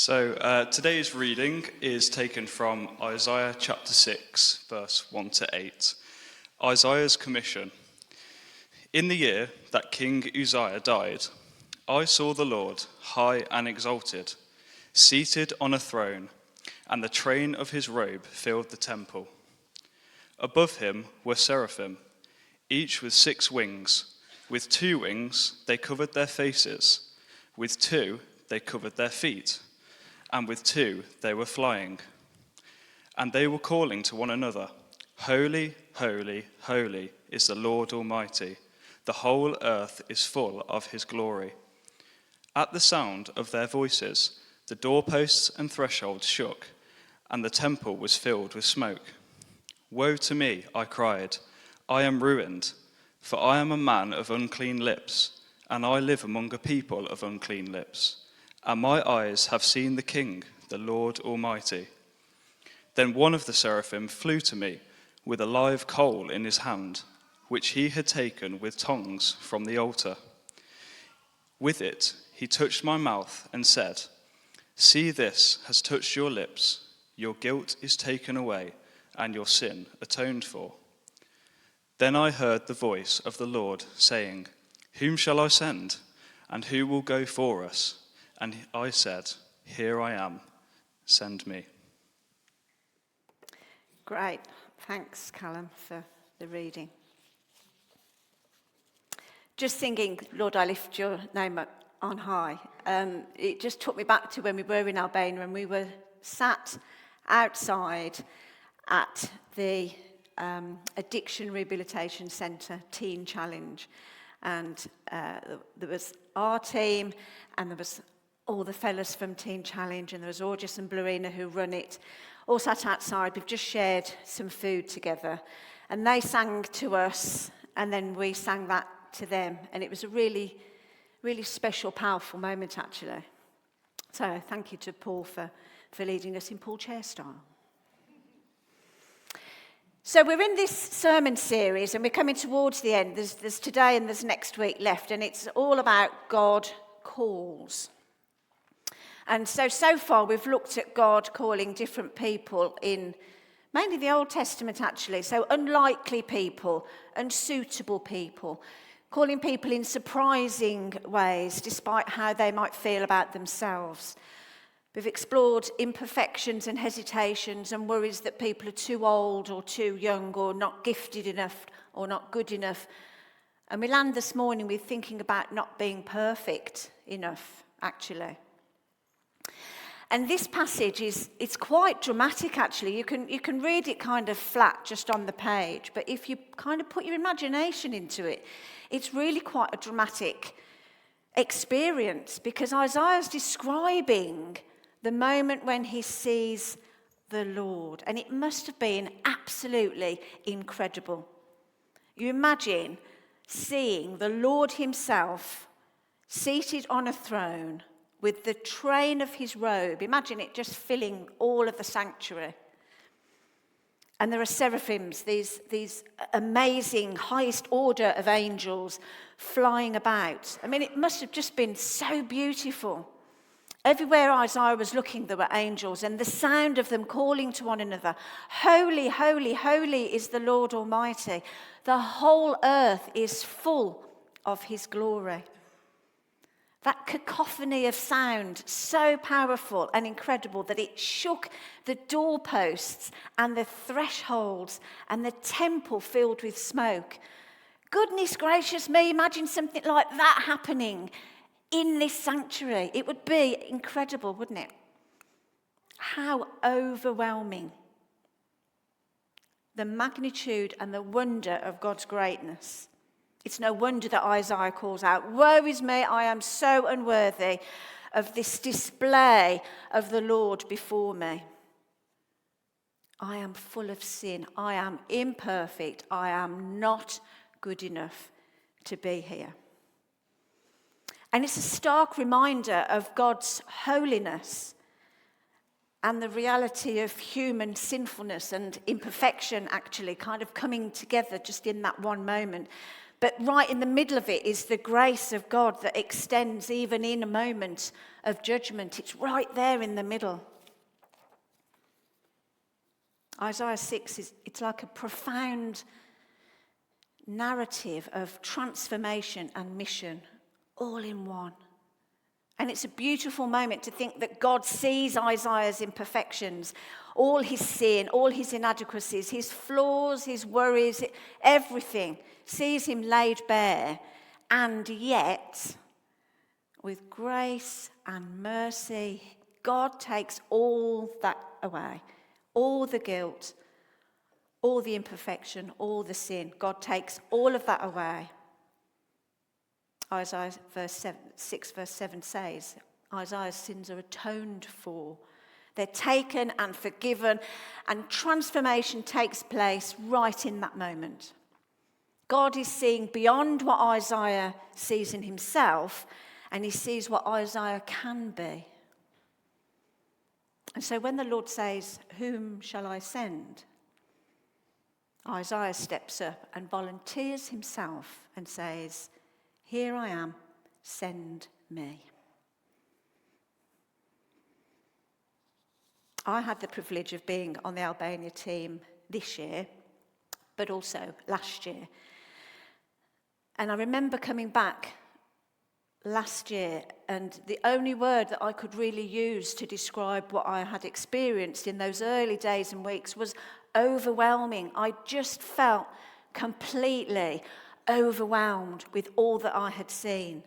Today's reading is taken from Isaiah chapter 6, verse 1 to 8. Isaiah's commission. In the year that King Uzziah died, I saw the Lord high and exalted, seated on a throne, and the train of his robe filled the temple. Above him were seraphim, each with 6 wings. With 2 wings they covered their faces, with 2 they covered their feet, and with 2 they were flying. And they were calling to one another, Holy, holy, holy is the Lord Almighty. The whole earth is full of his glory. At the sound of their voices, the doorposts and thresholds shook, and the temple was filled with smoke. Woe to me, I cried, I am ruined, for I am a man of unclean lips, and I live among a people of unclean lips. And my eyes have seen the King, the Lord Almighty. Then one of the seraphim flew to me with a live coal in his hand, which he had taken with tongs from the altar. With it he touched my mouth and said, See, this has touched your lips. Your guilt is taken away, and your sin atoned for. Then I heard the voice of the Lord saying, Whom shall I send, and who will go for us? And I said, Here I am, send me. Great. Thanks, Callum, for the reading. Just singing, Lord, I lift your name up on high. It just took me back to when we were in Albania and we were sat outside at the Addiction Rehabilitation Centre Teen Challenge. And there was our team and there was all the fellas from Teen Challenge, and there was August and Bluina who run it, all sat outside. We've just shared some food together, and they sang to us, and then we sang that to them, and it was a really, really special, powerful moment, actually. So thank you to Paul for leading us in Paul Chair style. So we're in this sermon series, and we're coming towards the end. There's today and there's next week left, and it's all about God calls. And so far we've looked at God calling different people in mainly the Old Testament, actually. So unlikely people, unsuitable people, calling people in surprising ways despite how they might feel about themselves. We've explored imperfections and hesitations and worries that people are too old or too young or not gifted enough or not good enough. And we land this morning with thinking about not being perfect enough, actually. And this passage it's quite dramatic, actually. You can read it kind of flat just on the page, but if you kind of put your imagination into it, it's really quite a dramatic experience, because Isaiah's describing the moment when he sees the Lord, and it must have been absolutely incredible. You imagine seeing the Lord himself seated on a throne with the train of his robe. Imagine it just filling all of the sanctuary. And there are seraphims, these amazing highest order of angels flying about. I mean, it must have just been so beautiful. Everywhere Isaiah was looking, there were angels, and the sound of them calling to one another, Holy, holy, holy is the Lord Almighty. The whole earth is full of his glory. That cacophony of sound, so powerful and incredible that it shook the doorposts and the thresholds and the temple filled with smoke. Goodness gracious me, imagine something like that happening in this sanctuary. It would be incredible, wouldn't it? How overwhelming. The magnitude and the wonder of God's greatness. It's no wonder that Isaiah calls out, Woe is me, I am so unworthy of this display of the Lord before me. I am full of sin. I am imperfect. I am not good enough to be here. And it's a stark reminder of God's holiness and the reality of human sinfulness and imperfection actually kind of coming together just in that one moment. But right in the middle of it is the grace of God that extends even in a moment of judgment. It's right there in the middle. Isaiah 6 it's like a profound narrative of transformation and mission all in one. And it's a beautiful moment to think that God sees Isaiah's imperfections, all his sin, all his inadequacies, his flaws, his worries, everything, sees him laid bare. And yet, with grace and mercy, God takes all that away, all the guilt, all the imperfection, all the sin. God takes all of that away. Isaiah 6 verse 7 says, Isaiah's sins are atoned for. They're taken and forgiven, and transformation takes place right in that moment. God is seeing beyond what Isaiah sees in himself, and he sees what Isaiah can be. And so when the Lord says, "Whom shall I send?" Isaiah steps up and volunteers himself and says, "Here I am, send me." I had the privilege of being on the Albania team this year, but also last year. And I remember coming back last year, and the only word that I could really use to describe what I had experienced in those early days and weeks was overwhelming. I just felt completely overwhelmed with all that I had seen.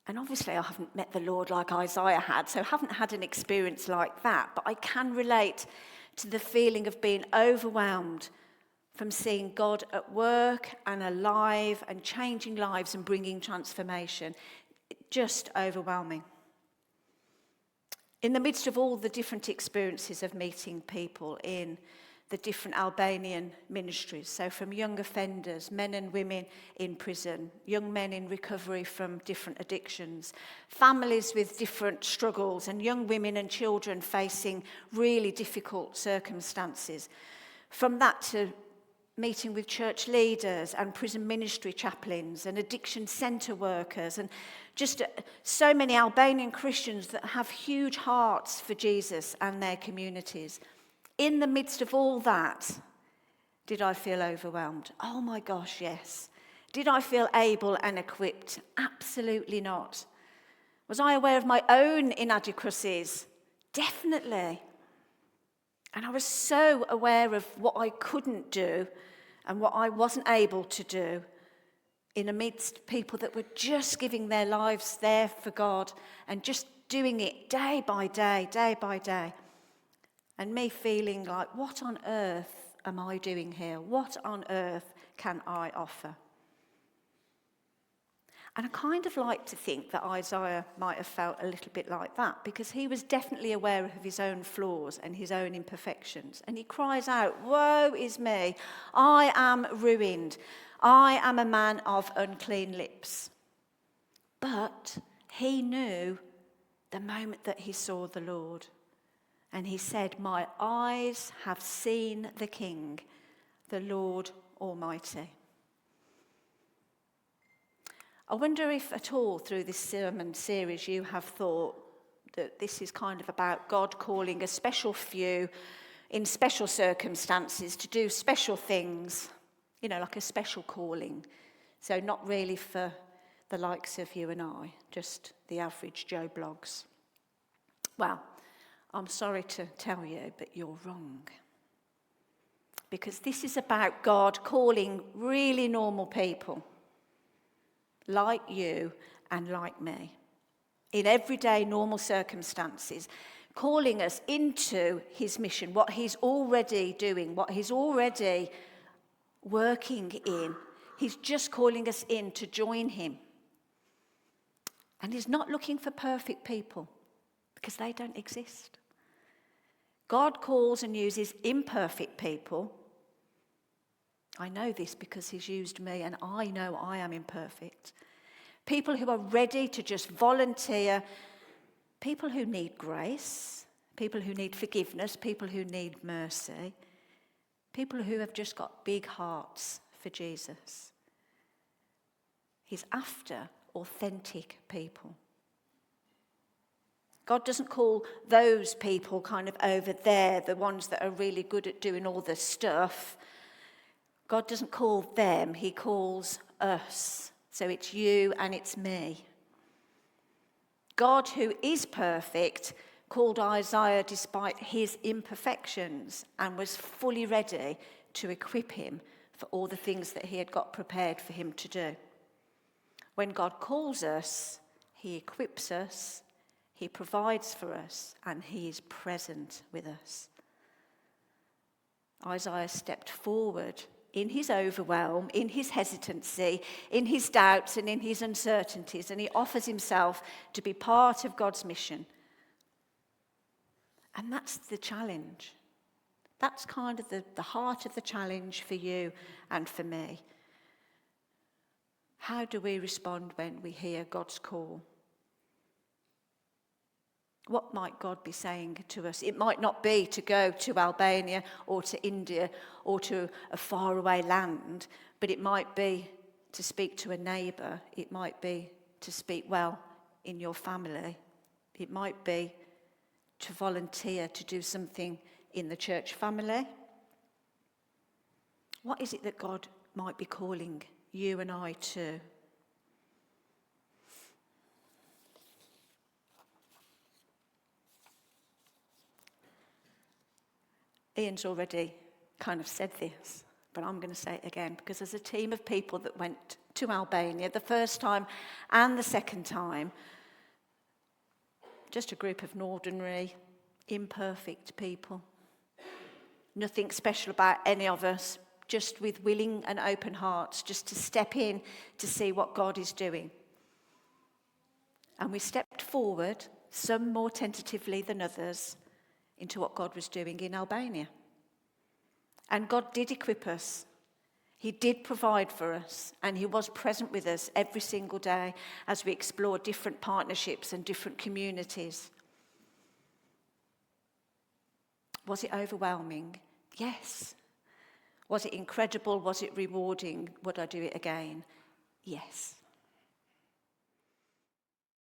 And obviously I haven't met the Lord like Isaiah had, so I haven't had an experience like that, but I can relate to the feeling of being overwhelmed from seeing God at work and alive and changing lives and bringing transformation. Just overwhelming. In the midst of all the different experiences of meeting people in the different Albanian ministries, so from young offenders, men and women in prison, young men in recovery from different addictions, families with different struggles, and young women and children facing really difficult circumstances. From that to meeting with church leaders and prison ministry chaplains and addiction centre workers, and just so many Albanian Christians that have huge hearts for Jesus and their communities. In the midst of all that, did I feel overwhelmed? Oh my gosh, yes. Did I feel able and equipped? Absolutely not. Was I aware of my own inadequacies? Definitely. And I was so aware of what I couldn't do and what I wasn't able to do in amidst people that were just giving their lives there for God and just doing it day by day, day by day. And me feeling like, what on earth am I doing here? What on earth can I offer? And I kind of like to think that Isaiah might have felt a little bit like that, because he was definitely aware of his own flaws and his own imperfections. And he cries out, "Woe is me, I am ruined. I am a man of unclean lips." But he knew the moment that he saw the Lord. And he said, "My eyes have seen the King, the Lord Almighty." I wonder if at all through this sermon series you have thought that this is kind of about God calling a special few in special circumstances to do special things, you know, like a special calling. So not really for the likes of you and I, just the average Joe Bloggs. Well, I'm sorry to tell you, but you're wrong. Because this is about God calling really normal people, like you and like me, in everyday normal circumstances, calling us into his mission, what he's already doing, what he's already working in. He's just calling us in to join him. And he's not looking for perfect people, because they don't exist. God calls and uses imperfect people. I know this because he's used me, and I know I am imperfect. People who are ready to just volunteer, people who need grace, people who need forgiveness, people who need mercy, people who have just got big hearts for Jesus. He's after authentic people. God doesn't call those people kind of over there, the ones that are really good at doing all the stuff. God doesn't call them, he calls us. So it's you and it's me. God, who is perfect, called Isaiah despite his imperfections and was fully ready to equip him for all the things that he had got prepared for him to do. When God calls us, he equips us, he provides for us, and he is present with us. Isaiah stepped forward in his overwhelm, in his hesitancy, in his doubts and in his uncertainties, and he offers himself to be part of God's mission. And that's the challenge. That's kind of the heart of the challenge for you and for me. How do we respond when we hear God's call? What might God be saying to us? It might not be to go to Albania or to India or to a faraway land, but it might be to speak to a neighbour. It might be to speak well in your family. It might be to volunteer to do something in the church family. What is it that God might be calling you and I to? Ian's already kind of said this, but I'm going to say it again, because there's a team of people that went to Albania the first time and the second time. Just a group of ordinary, imperfect people. Nothing special about any of us, just with willing and open hearts, just to step in to see what God is doing. And we stepped forward, some more tentatively than others, into what God was doing in Albania. And God did equip us. He did provide for us, and he was present with us every single day as we explored different partnerships and different communities. Was it overwhelming? Yes. Was it incredible? Was it rewarding? Would I do it again? Yes.